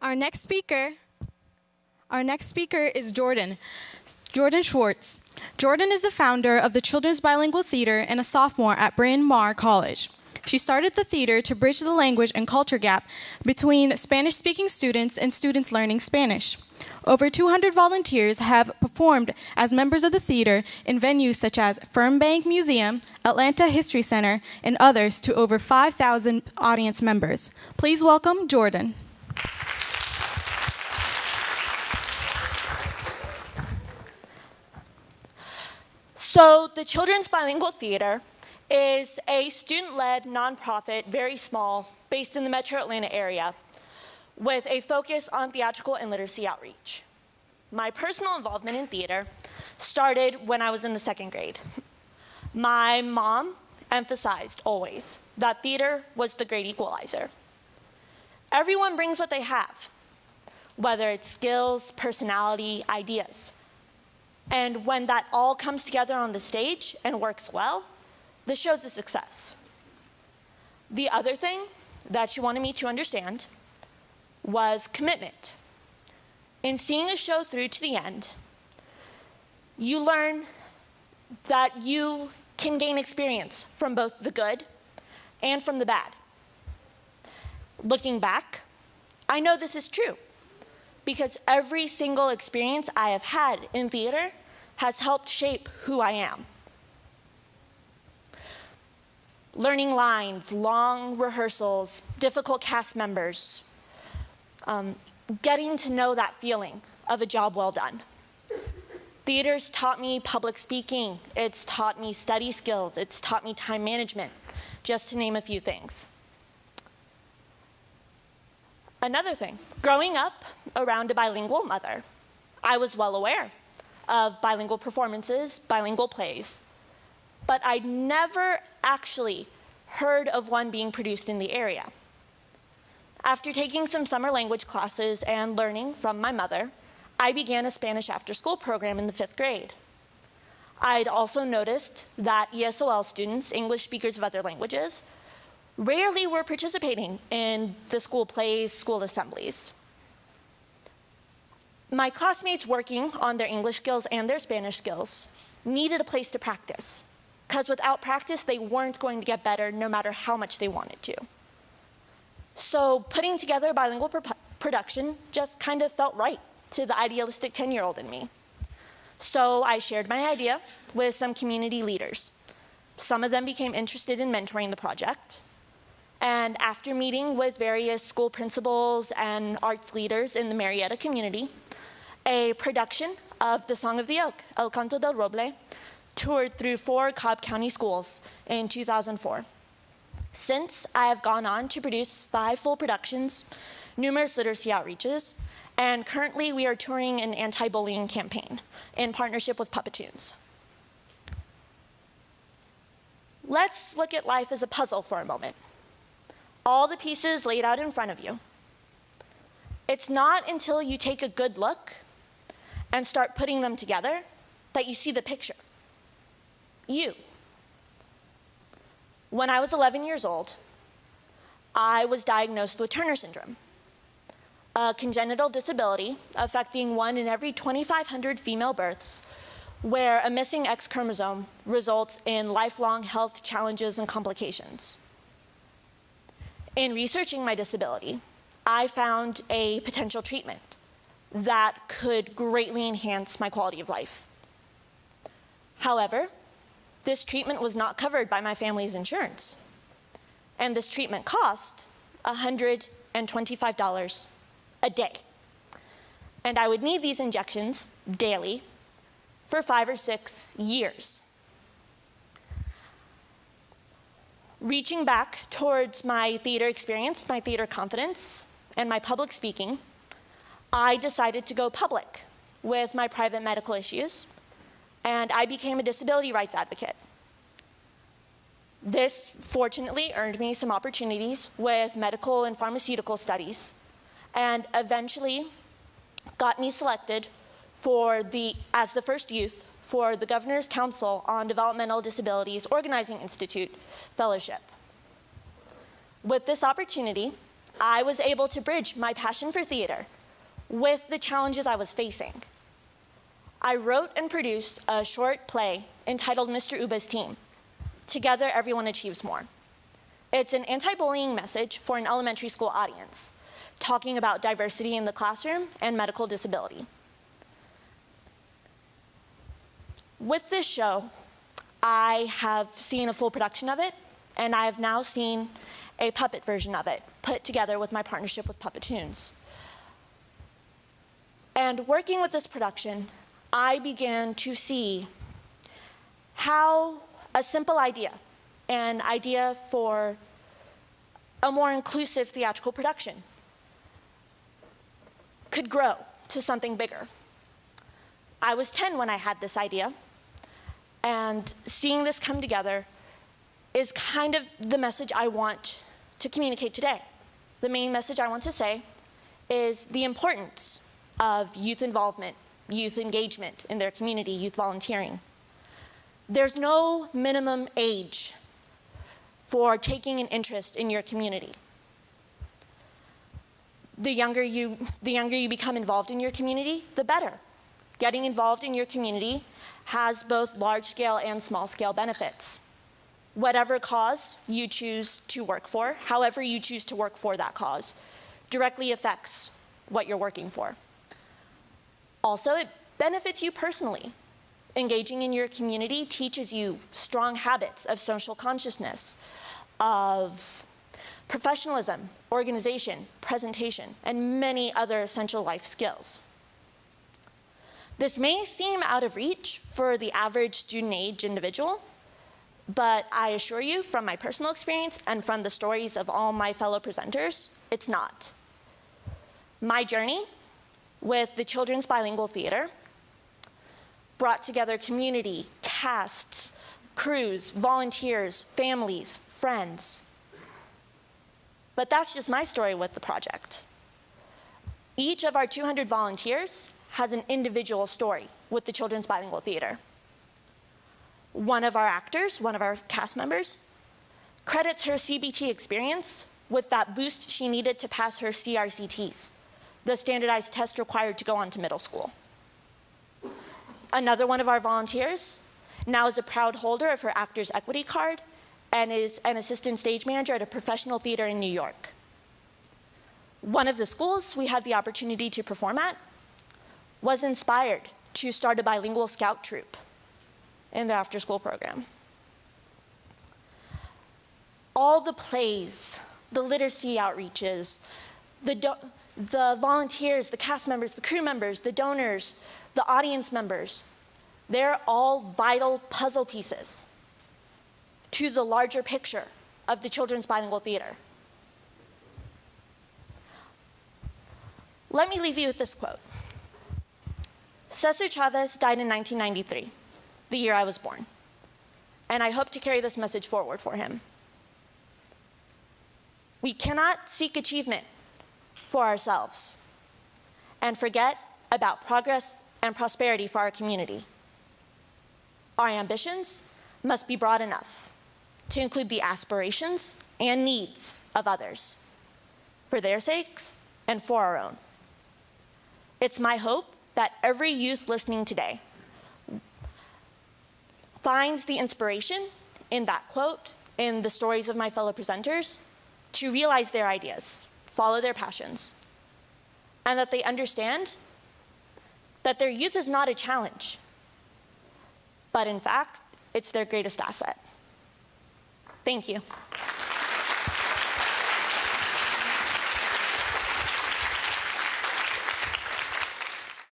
Our next speaker is Jordan Schwartz. Jordan is the founder of the Children's Bilingual Theater and a sophomore at Bryn Mawr College. She started the theater to bridge the language and culture gap between Spanish-speaking students and students learning Spanish. Over 200 volunteers have performed as members of the theater in venues such as Fernbank Museum, Atlanta History Center, and others to over 5,000 audience members. Please welcome Jordan. So the Children's Bilingual Theater is a student-led nonprofit, very small, based in the metro Atlanta area, with a focus on theatrical and literacy outreach. My personal involvement in theater started when I was in the 2nd grade. My mom emphasized always that theater was the great equalizer. Everyone brings what they have, whether it's skills, personality, ideas. And when that all comes together on the stage and works well, the show's a success. The other thing that she wanted me to understand was commitment. In seeing a show through to the end, you learn that you can gain experience from both the good and from the bad. Looking back, I know this is true because every single experience I have had in theater has helped shape who I am. Learning lines, long rehearsals, difficult cast members, getting to know that feeling of a job well done. Theater's taught me public speaking, it's taught me study skills, it's taught me time management, just to name a few things. Another thing, growing up around a bilingual mother, I was well aware of bilingual performances, bilingual plays, but I'd never actually heard of one being produced in the area. After taking some summer language classes and learning from my mother, I began a Spanish after-school program in the 5th grade. I'd also noticed that ESOL students, English speakers of other languages, rarely were participating in the school plays, school assemblies. My classmates working on their English skills and their Spanish skills needed a place to practice, because without practice, they weren't going to get better no matter how much they wanted to. So putting together a bilingual production just kind of felt right to the idealistic 10-year-old in me. So I shared my idea with some community leaders. Some of them became interested in mentoring the project. And after meeting with various school principals and arts leaders in the Marietta community, a production of The Song of the Oak, El Canto del Roble, toured through 4 Cobb County schools in 2004. Since, I have gone on to produce 5 full productions, numerous literacy outreaches, and currently we are touring an anti-bullying campaign in partnership with Puppetoons. Let's look at life as a puzzle for a moment. All the pieces laid out in front of you. It's not until you take a good look and start putting them together that you see the picture. You. When I was 11 years old, I was diagnosed with Turner syndrome, a congenital disability affecting 1 in every 2,500 female births, where a missing X chromosome results in lifelong health challenges and complications. In researching my disability, I found a potential treatment that could greatly enhance my quality of life. However, this treatment was not covered by my family's insurance, and this treatment cost $125 a day. And I would need these injections daily for 5 or 6 years. Reaching back towards my theater experience, my theater confidence, and my public speaking, I decided to go public with my private medical issues, and I became a disability rights advocate. This fortunately earned me some opportunities with medical and pharmaceutical studies, and eventually got me selected as the first youth for the Governor's Council on Developmental Disabilities Organizing Institute Fellowship. With this opportunity, I was able to bridge my passion for theater with the challenges I was facing. I wrote and produced a short play entitled Mr. Uba's Team. Together, everyone achieves more. It's an anti-bullying message for an elementary school audience, talking about diversity in the classroom and medical disability. With this show, I have seen a full production of it, and I have now seen a puppet version of it, put together with my partnership with Puppetoons. And working with this production, I began to see how a simple idea, an idea for a more inclusive theatrical production, could grow to something bigger. I was 10 when I had this idea, and seeing this come together is kind of the message I want to communicate today. The main message I want to say is the importance of youth involvement, youth engagement in their community, youth volunteering. There's no minimum age for taking an interest in your community. The younger you become involved in your community, the better. Getting involved in your community has both large-scale and small-scale benefits. Whatever cause you choose to work for, however you choose to work for that cause, directly affects what you're working for. Also, it benefits you personally. Engaging in your community teaches you strong habits of social consciousness, of professionalism, organization, presentation, and many other essential life skills. This may seem out of reach for the average student-age individual, but I assure you from my personal experience and from the stories of all my fellow presenters, it's not. My journey with the Children's Bilingual Theater brought together community, casts, crews, volunteers, families, friends. But that's just my story with the project. Each of our 200 volunteers has an individual story with the Children's Bilingual Theater. One of our actors, one of our cast members, credits her CBT experience with that boost she needed to pass her CRCTs, the standardized test required to go on to middle school. Another one of our volunteers now is a proud holder of her Actors Equity card and is an assistant stage manager at a professional theater in New York. One of the schools we had the opportunity to perform at was inspired to start a bilingual scout troop in their after-school program. All the plays, the literacy outreaches, the volunteers, the cast members, the crew members, the donors, the audience members, they're all vital puzzle pieces to the larger picture of the Children's Bilingual Theater. Let me leave you with this quote. Cesar Chavez died in 1993, the year I was born, and I hope to carry this message forward for him. We cannot seek achievement for ourselves and forget about progress and prosperity for our community. Our ambitions must be broad enough to include the aspirations and needs of others, for their sakes and for our own. It's my hope that every youth listening today finds the inspiration in that quote, in the stories of my fellow presenters, to realize their ideas, follow their passions, and that they understand that their youth is not a challenge, but in fact, it's their greatest asset. Thank you.